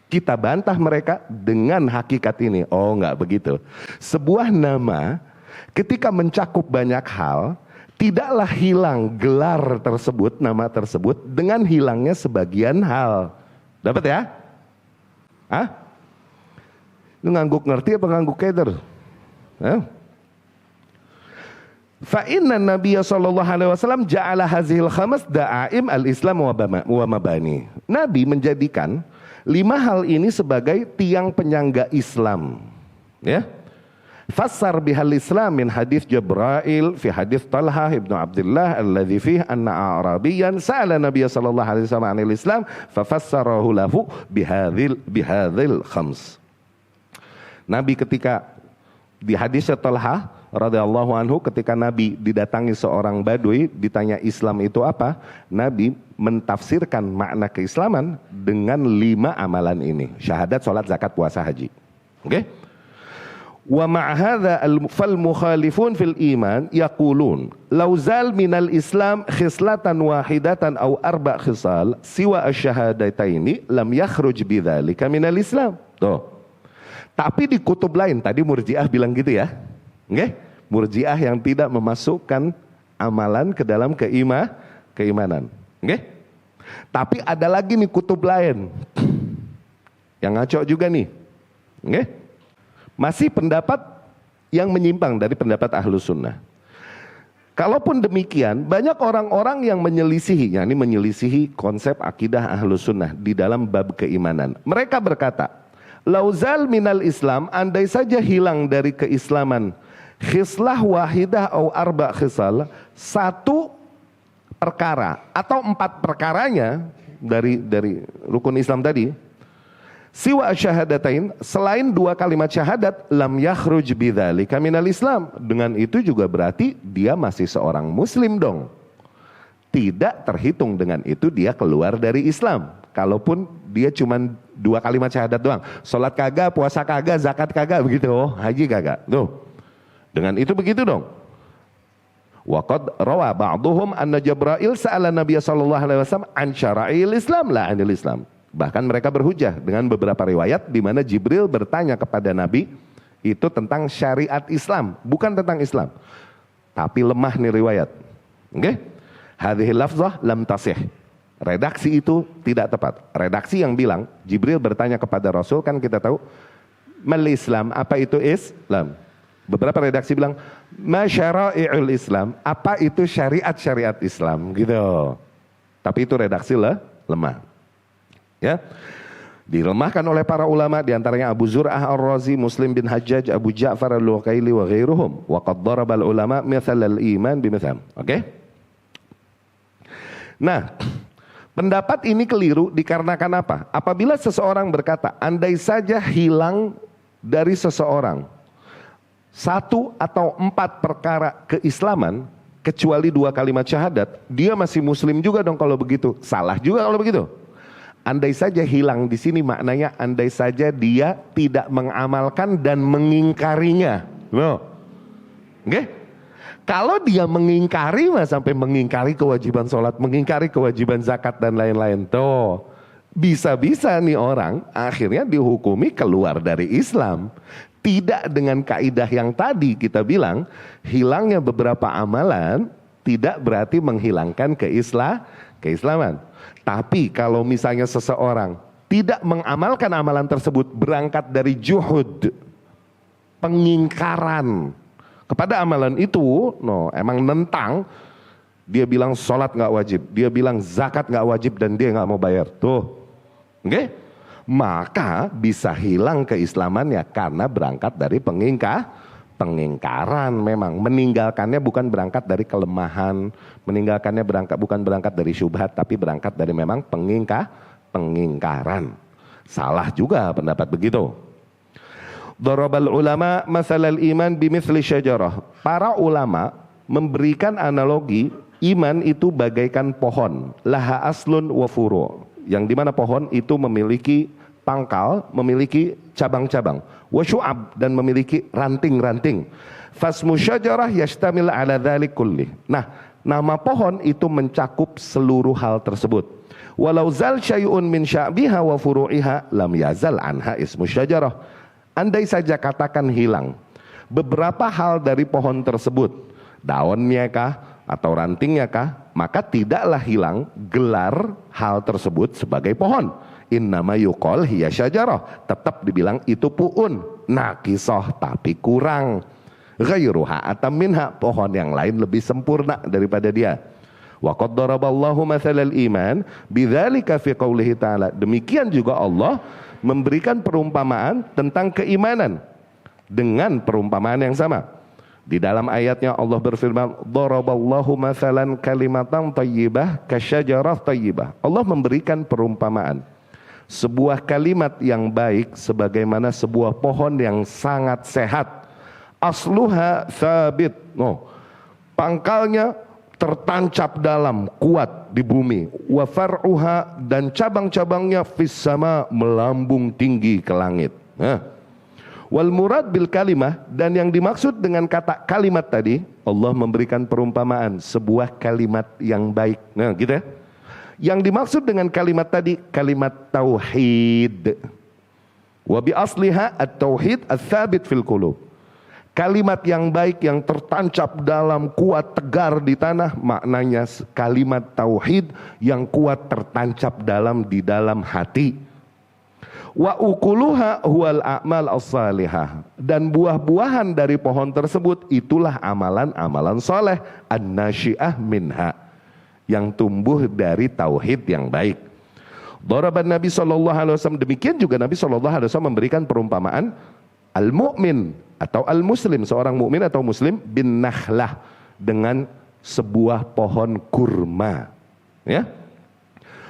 Kita bantah mereka dengan hakikat ini. Oh enggak begitu. Sebuah nama ketika mencakup banyak hal, tidaklah hilang gelar tersebut, nama tersebut, dengan hilangnya sebagian hal. Dapat ya? Hah? Lu ngangguk ngerti apa ngangguk keder? Hah? Fa inna Nabiya sallallahu alaihi wasallam ja'ala hazihil khamas da'aim al-Islam wa mabani. Nabi menjadikan 5 hal ini sebagai tiang penyangga Islam. Ya. Fassar bihal Islam min hadis Jibril fi hadis Talha ibn Abdullah alladhi fihi anna Arabiyan sa'ala Nabiya sallallahu alaihi wasallam 'anil Islam fa fassarahu lahu bihadzal khams. Nabi ketika di hadis Talha radhiyallahu anhu, ketika Nabi didatangi seorang badui ditanya Islam itu apa, Nabi mentafsirkan makna keislaman dengan 5 amalan ini: syahadat, salat, zakat, puasa, haji. Oke? Wa ma'hadha fal mukhalifun fil iman yaqulun law zal minal islam khislatan wahidatan aw 4 khisal siwa asyhadataini lam yakhruj bidzalika minal islam. Tuh. Tapi di kutub lain, tadi Murji'ah bilang gitu ya. Oke? Murji'ah yang tidak memasukkan amalan ke dalam keimanan. Oke? Tapi ada lagi nih kutub lain yang ngaco juga nih. Oke? Masih pendapat yang menyimpang dari pendapat Ahlus Sunnah. Kalaupun demikian, banyak orang-orang yang menyelisihi, yakni menyelisihi konsep akidah Ahlus Sunnah di dalam bab keimanan. Mereka berkata, lauzal minal Islam, andai saja hilang dari keislaman khislah wahidah atau 4 khisal, 1 perkara atau 4 perkaranya dari rukun Islam tadi, siwa syahadatain, selain 2 kalimat syahadat, lam yakhruj bidzalika minal Islam. Dengan itu juga berarti dia masih seorang muslim dong. Tidak terhitung dengan itu dia keluar dari Islam. Kalaupun dia cuma 2 kalimat syahadat doang. Salat kagak, puasa kagak, zakat kagak, begitu. Oh, haji kagak. Tuh. Dengan itu begitu dong. Wa qad rawa ba'dhum anna Jibril sa'ala Nabiy sallallahu alaihi wasallam an syara'il Islam la 'anil Islam. Bahkan mereka berhujah dengan beberapa riwayat di mana Jibril bertanya kepada Nabi itu tentang syariat Islam, bukan tentang Islam. Tapi lemah nih riwayat. Oke? Hadhihi lafzah lam tasih. Redaksi itu tidak tepat. Redaksi yang bilang Jibril bertanya kepada Rasul, kan kita tahu mal Islam, apa itu Islam? Beberapa redaksi bilang masyara'i'ul Islam, apa itu syariat-syariat Islam gitu. Tapi itu redaksi lemah. Ya, dilemahkan oleh para ulama, diantaranya Abu Zur'ah Ar-Razi, Muslim bin Hajjaj, Abu Ja'far Al-Luqaili wa ghairuhum. Wa qad daraba al-ulama mithal al-iman bimithal. Oke? Nah, pendapat ini keliru dikarenakan apa? Apabila seseorang berkata, andai saja hilang dari seseorang 1 atau 4 perkara keislaman, kecuali 2 kalimat syahadat, dia masih muslim juga dong kalau begitu. Salah juga kalau begitu. Andai saja hilang di sini maknanya andai saja dia tidak mengamalkan dan mengingkarinya. Loh. Oke? Kalau dia mengingkari, sampai mengingkari kewajiban sholat, mengingkari kewajiban zakat dan lain-lain, tuh bisa-bisa nih orang akhirnya dihukumi keluar dari Islam. Tidak dengan kaidah yang tadi kita bilang, hilangnya beberapa amalan tidak berarti menghilangkan keislaman. Tapi kalau misalnya seseorang tidak mengamalkan amalan tersebut, berangkat dari juhud, pengingkaran kepada amalan itu, emang nentang, dia bilang sholat gak wajib, dia bilang zakat gak wajib dan dia gak mau bayar. Tuh, oke? Maka bisa hilang keislamannya karena berangkat dari pengingkaran. Memang meninggalkannya bukan berangkat dari kelemahan, meninggalkannya bukan berangkat dari syubhat, tapi berangkat dari memang pengingkaran. Salah juga pendapat begitu. Darabal ulama masalal iman bimithli syajarah. Para ulama memberikan analogi iman itu bagaikan pohon, laha aslun wa furu', yang dimana pohon itu memiliki pangkal, memiliki cabang-cabang, wa syu'ab, dan memiliki ranting-ranting. Fasmu syajarah yashtamil ala dzalik kulli. Nah, nama pohon itu mencakup seluruh hal tersebut. Walau zal syai'un min sya'biha wa furu'iha lam yazal anha ismu syajarah. Andai saja katakan hilang beberapa hal dari pohon tersebut, daunnya kah atau rantingnya kah, maka tidaklah hilang gelar hal tersebut sebagai pohon. Innama yuqal hiya syajarah, tetap dibilang itu pu'un, naqisoh, tapi kurang. ghairuha atam minha, pohon yang lain lebih sempurna daripada dia. Wa qad daraballahu mathalal iman bidzalika fi qoulihi ta'ala. Demikian juga Allah memberikan perumpamaan tentang keimanan dengan perumpamaan yang sama. Di dalam ayatnya Allah berfirman, daraballahu mathalan kalimatan thayyibah kasyajarah thayyibah. Allah memberikan perumpamaan sebuah kalimat yang baik sebagaimana sebuah pohon yang sangat sehat. Asluha thabit. Pangkalnya tertancap dalam, kuat di bumi. Wa far'uha, dan cabang-cabangnya fis sama, melambung tinggi ke langit. Wal murad bil kalimah, dan yang dimaksud dengan kata kalimat tadi, Allah memberikan perumpamaan sebuah kalimat yang baik. Nah, gitu ya. Yang dimaksud dengan kalimat tadi kalimat tauhid. Wa bi asliha at-tauhid ats-tsabit fil qulub. Kalimat yang baik yang tertancap dalam, kuat tegar di tanah, maknanya kalimat tauhid yang kuat tertancap di dalam hati. Wa ukuluha huwal a'mal as-salihah, dan buah-buahan dari pohon tersebut itulah amalan-amalan soleh an-nasyi'ah minha, yang tumbuh dari tauhid yang baik. Daraban Nabi SAW, demikian juga Nabi SAW memberikan perumpamaan al-mu'min atau al-muslim, seorang mukmin atau muslim, bin nakhlah, dengan sebuah pohon kurma, ya.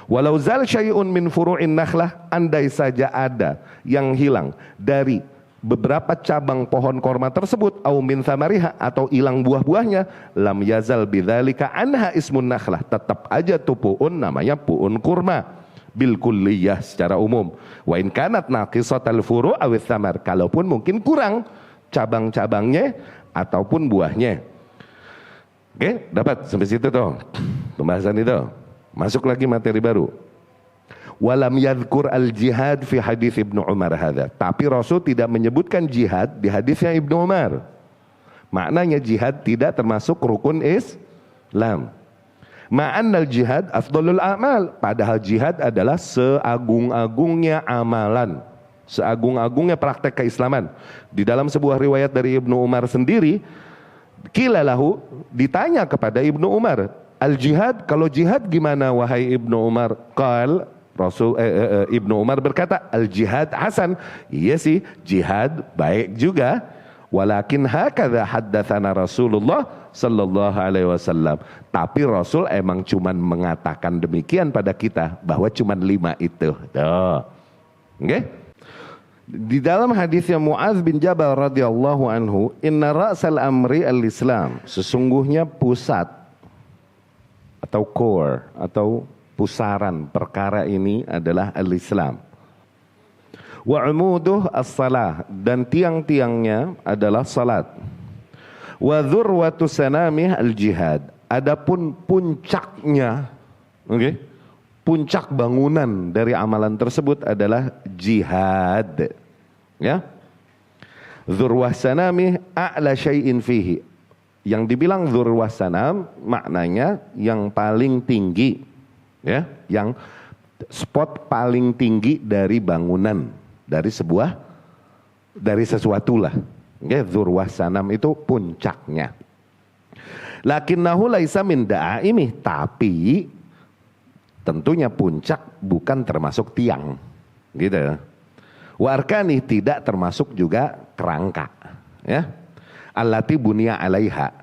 Walau zal syai'un min furu'in nakhlah, andai saja ada yang hilang dari beberapa cabang pohon korma tersebut, au min thamariha, atau hilang buah-buahnya, lam yazal bidzalika anha ismun nakhlah, tetap aja tuh pu'un namanya pu'un kurma bil kulliyah secara umum. Wa in kanat naqisatal furu' awit thamar, kalaupun mungkin kurang cabang-cabangnya ataupun buahnya. Oke, dapat sampai situ tuh pembahasan itu. Masuk lagi materi baru. Walam yadhkur al-jihad fi hadis Ibnu Umar hadza. Tapi Rasul tidak menyebutkan jihad di hadisnya Ibnu Umar. Maknanya jihad tidak termasuk rukun Islam. Ma'annal jihad afdalul a'mal. Padahal jihad adalah seagung-agungnya amalan, seagung-agungnya praktek keislaman. Di dalam sebuah riwayat dari Ibnu Umar sendiri, qila lahu, ditanya kepada Ibnu Umar, al-jihad, kalau jihad gimana wahai Ibnu Umar? Qal, Ibnu Umar berkata, al-jihad hasan. Iya sih, jihad baik juga. Walakin hakadha haddatsana Rasulullah sallallahu alaihi wasallam. Tapi Rasul emang cuman mengatakan demikian pada kita, bahwa cuman 5 itu. Tuh. Oke? Di dalam hadisnya Mu'adz bin Jabal radhiyallahu anhu, inna ra'sal amri al-Islam, sesungguhnya pusat atau core atau pusaran perkara ini adalah al-Islam. Wa umuduh as-salah, dan tiang-tiangnya adalah salat. Wa dzurwatu sanamih al-jihad, adapun puncaknya, puncak bangunan dari amalan tersebut adalah jihad, ya. Dzurwah sanamih a'la syai'in fihi. Yang dibilang dzurwah sanam maknanya yang paling tinggi, ya, yang spot paling tinggi dari bangunan, dari sesuatu lah. Ya, dzurwah sanam itu puncaknya. Lakinnahu laisa min da'aimih, tapi tentunya puncak bukan termasuk tiang, gitu. Wa arkani, tidak termasuk juga kerangka, ya. Allati bunia alaiha,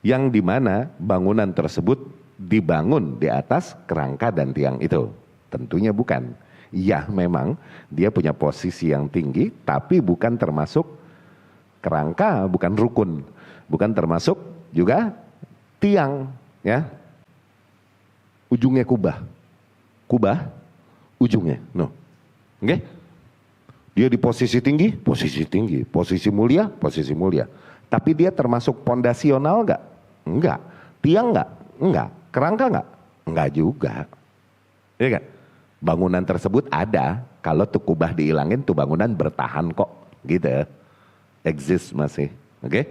yang dimana bangunan tersebut dibangun di atas kerangka dan tiang itu. Tentunya bukan. Ya, memang dia punya posisi yang tinggi, tapi bukan termasuk kerangka, bukan rukun, bukan termasuk juga tiang, ya. Ujungnya kubah, ujungnya, no, oke? Dia di posisi tinggi, posisi mulia, tapi dia termasuk pondasional nggak? Enggak. Tiang nggak? Enggak. Kerangka nggak? Enggak juga. Iya kan? Bangunan tersebut ada, kalau tuh kubah dihilangin tuh bangunan bertahan kok, gitu. Exist masih, oke?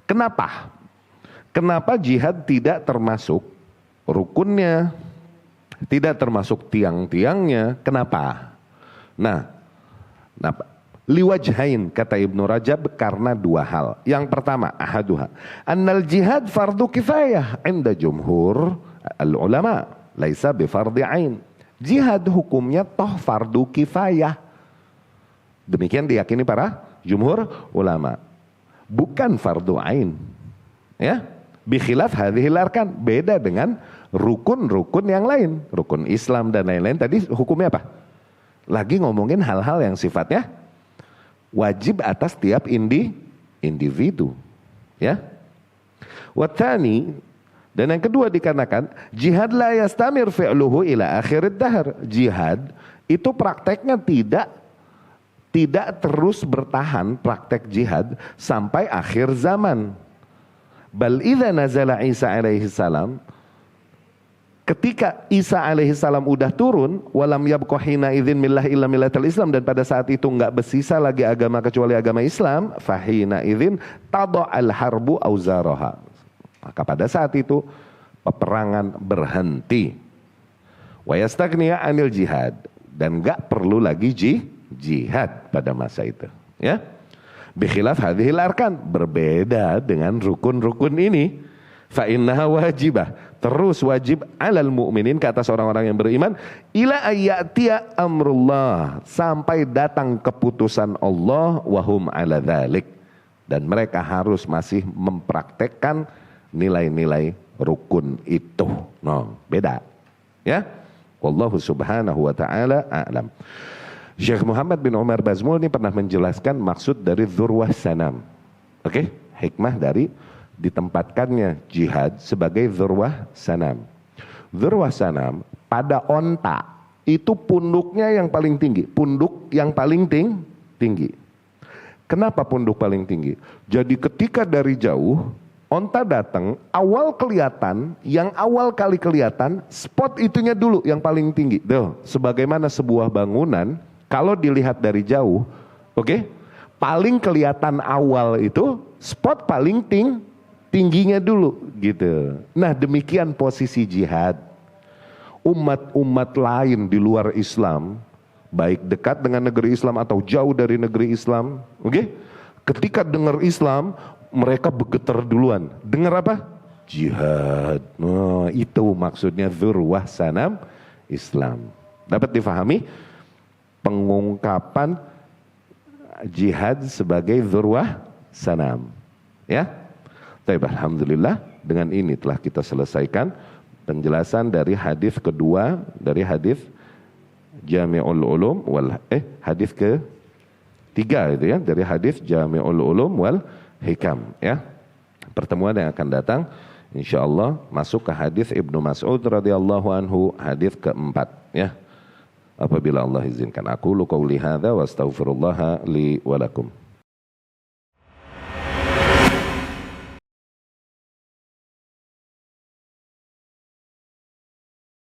Kenapa jihad tidak termasuk rukunnya, tidak termasuk tiang-tiangnya? Kenapa? Nah, Liwajhain, kata Ibnu Rajab, karena dua hal. Yang pertama, ahaduha, annal jihad fardu kifayah inda jumhur al-ulama, laisa bifardi ain. Jihad hukumnya toh fardu kifayah. Demikian diyakini para jumhur ulama. Bukan fardu ain. Ya, bikhilaf hadhil arkan, beda dengan rukun-rukun yang lain. Rukun Islam dan lain-lain tadi hukumnya apa? Lagi ngomongin hal-hal yang sifatnya wajib atas tiap individu, ya. Wathani, dan yang kedua dikarenakan jihad la yastamir fi'luhu ila akhirid dahr. Jihad itu prakteknya tidak terus bertahan, praktek jihad sampai akhir zaman. Bal idza nazala Isa alaihi salam, ketika Isa alaihissalam udah turun, walam yabqa hina idzin millah illa millatal Islam, dan pada saat itu enggak bersisa lagi agama kecuali agama Islam, fahina idzin tada'al harbu auzaraha. Maka pada saat itu peperangan berhenti. Wa yastaghniya anil jihad, dan enggak perlu lagi jihad pada masa itu, ya. Bikhilaf hadhil arkan, berbeda dengan rukun-rukun ini. Fa innaha wajibah, terus wajib alal mu'minin, ke atas orang-orang yang beriman, ila ayyatiya amrullah, sampai datang keputusan Allah, wahum ala dzalik, dan mereka harus masih mempraktekkan nilai-nilai rukun itu. No, beda, ya. Wallahu subhanahu wa ta'ala a'lam. Syekh Muhammad bin Umar Bazmul ini pernah menjelaskan maksud dari dzurwah sanam. Oke, hikmah dari ditempatkannya jihad sebagai dzurwah sanam. Dzurwah sanam, pada onta itu punduknya yang paling tinggi, punduk yang paling tinggi. Kenapa punduk paling tinggi? Jadi ketika dari jauh onta datang, awal kelihatan, yang awal kali kelihatan, spot itunya dulu yang paling tinggi. Tuh, sebagaimana sebuah bangunan kalau dilihat dari jauh, oke, paling kelihatan awal itu spot paling tingginya dulu gitu. Nah, demikian posisi jihad. Umat-umat lain di luar Islam, baik dekat dengan negeri Islam atau jauh dari negeri Islam, oke? Ketika dengar Islam, mereka bergetar duluan. Dengar apa? Jihad. Nah, itu maksudnya dzurwah sanam Islam. Dapat difahami pengungkapan jihad sebagai dzurwah sanam, ya. Baik, alhamdulillah, dengan ini telah kita selesaikan penjelasan dari hadis kedua dari hadis Jami'ul Ulum hadis ketiga itu ya, dari hadis Jami'ul Ulum wal Hikam, ya. Pertemuan yang akan datang insyaallah masuk ke hadis Ibnu Mas'ud radhiyallahu anhu, hadis keempat, ya. Apabila Allah izinkan, aku qauli hadza wa astaghfirullah li wa lakum.